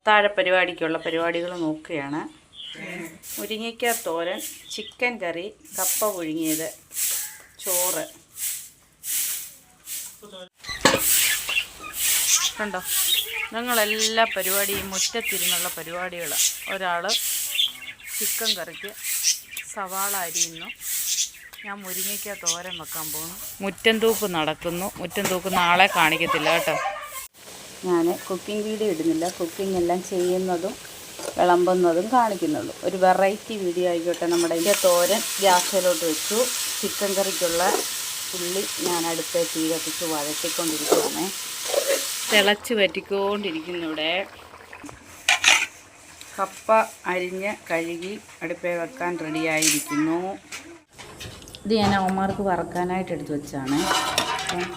അത്താഴ പരിപാടിക്കുള്ള പരിപാടികൾ നോക്കുകയാണ്. മുരിങ്ങയ്ക്ക തോരൻ, ചിക്കൻ കറി, കപ്പ പുഴുങ്ങിയത്, ചോറ്. കണ്ടോ, ഞങ്ങളെല്ലാ പരിപാടിയും മുറ്റത്തിരുന്നുള്ള പരിപാടികളാണ്. ഒരാൾ ചിക്കൻ കറിക്ക് സവാള അരിയുന്നു, ഞാൻ മുരിങ്ങയ്ക്ക തോരൻ വെക്കാൻ പോകുന്നു. മുറ്റം തൂപ്പ് നടക്കുന്നു. മുറ്റം തൂക്ക് നാളെ കാണിക്കത്തില്ല കേട്ടോ. ഞാൻ കുക്കിംഗ് വീഡിയോ ഇടുന്നില്ല, കുക്കിംഗ് എല്ലാം ചെയ്യുന്നതും വിളമ്പുന്നതും കാണിക്കുന്നുള്ളൂ. ഒരു വെറൈറ്റി വീഡിയോ ആയിക്കോട്ടെ. നമ്മുടെ ഇതിൻ്റെ തോരൻ ഗ്യാസിലോട്ട് വെച്ചു. ചിക്കൻ കറിക്കുള്ള ഉള്ളി ഞാൻ അടുത്ത തീ കത്തിച്ച് വഴറ്റിക്കൊണ്ടിരിക്കുകയാണ്. തിളച്ച് വറ്റിക്കൊണ്ടിരിക്കുന്നു. ഇവിടെ കപ്പ അരിഞ്ഞ് കഴുകി അടുപ്പേ വെക്കാൻ റെഡിയായിരിക്കുന്നു. ഇത് ഞാൻ അവന്മാർക്ക് വറക്കാനായിട്ട് എടുത്ത് വെച്ചാണ്. അപ്പം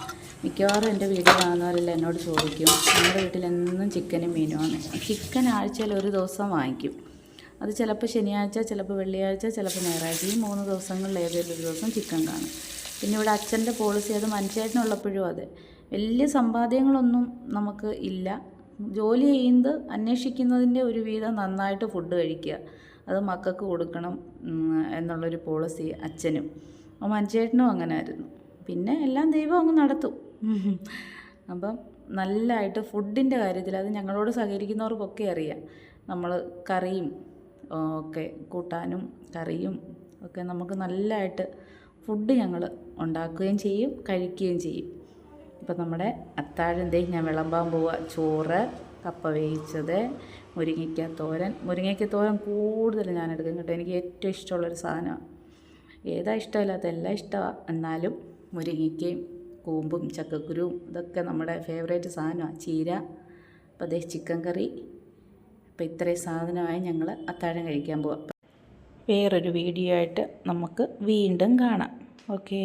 മിക്കവാറും എൻ്റെ വീഡിയോ കാണുന്നവരെല്ലാം എന്നോട് ചോദിക്കും, നമ്മുടെ വീട്ടിൽ എന്നും ചിക്കനും മീനുമാണ്. ചിക്കൻ ആഴ്ചയിൽ ഒരു ദിവസം വാങ്ങിക്കും. അത് ചിലപ്പോൾ ശനിയാഴ്ച, ചിലപ്പോൾ വെള്ളിയാഴ്ച, ചിലപ്പോൾ ഞായറാഴ്ച. ഈ 3 ദിവസങ്ങളിൽ ഏതെങ്കിലും ഒരു ദിവസം ചിക്കൻ കാണും. പിന്നെ ഇവിടെ അച്ഛൻ്റെ പോളിസി, അത് മനുഷ്യനുള്ളപ്പോഴും അതെ, വലിയ സമ്പാദ്യങ്ങളൊന്നും നമുക്ക് ഇല്ല. ജോലി ചെയ്യുന്നത് അന്വേഷിക്കുന്നതിൻ്റെ ഒരു വീതം നന്നായിട്ട് ഫുഡ് കഴിക്കുക, അത് മക്കൾക്ക് കൊടുക്കണം എന്നുള്ളൊരു പോളിസി അച്ഛനും മനുഷ്യനും അങ്ങനെ ആയിരുന്നു. പിന്നെ എല്ലാം ദൈവം അങ്ങ് നടത്തും. അപ്പം നല്ലതായിട്ട് ഫുഡിൻ്റെ കാര്യത്തിൽ അത് ഞങ്ങളോട് സഹകരിക്കുന്നവർക്കൊക്കെ അറിയാം. നമ്മൾ കറിയും ഒക്കെ കൂട്ടാനും കറിയും ഒക്കെ നമുക്ക് നല്ലതായിട്ട് ഫുഡ് ഞങ്ങൾ ഉണ്ടാക്കുകയും ചെയ്യും, കഴിക്കുകയും ചെയ്യും. ഇപ്പം നമ്മുടെ അത്താഴം ഞാൻ വിളമ്പാൻ പോവുക. ചോറ്, കപ്പ വേവിച്ചത്, മുരിങ്ങയ്ക്ക തോരൻ. മുരിങ്ങയ്ക്ക തോരൻ കൂടുതൽ ഞാൻ എടുക്കും കേട്ടോ. എനിക്ക് ഏറ്റവും ഇഷ്ടമുള്ളൊരു സാധനമാണ്. ഏതാ ഇഷ്ടമില്ലാത്ത, എല്ലാം ഇഷ്ടമാണ്. എന്നാലും മുരിങ്ങയ്ക്കയും കൂമ്പും ചക്കക്കുരുവും ഇതൊക്കെ നമ്മുടെ ഫേവറേറ്റ് സാധനമാണ്. ചീര, അപ്പോൾ ചിക്കൻ കറി. അപ്പോൾ ഇത്രയും സാധനമായി ഞങ്ങൾ അത്താഴം കഴിക്കാൻ പോവാം. വേറൊരു വീഡിയോ ആയിട്ട് നമുക്ക് വീണ്ടും കാണാം. ഓക്കേ.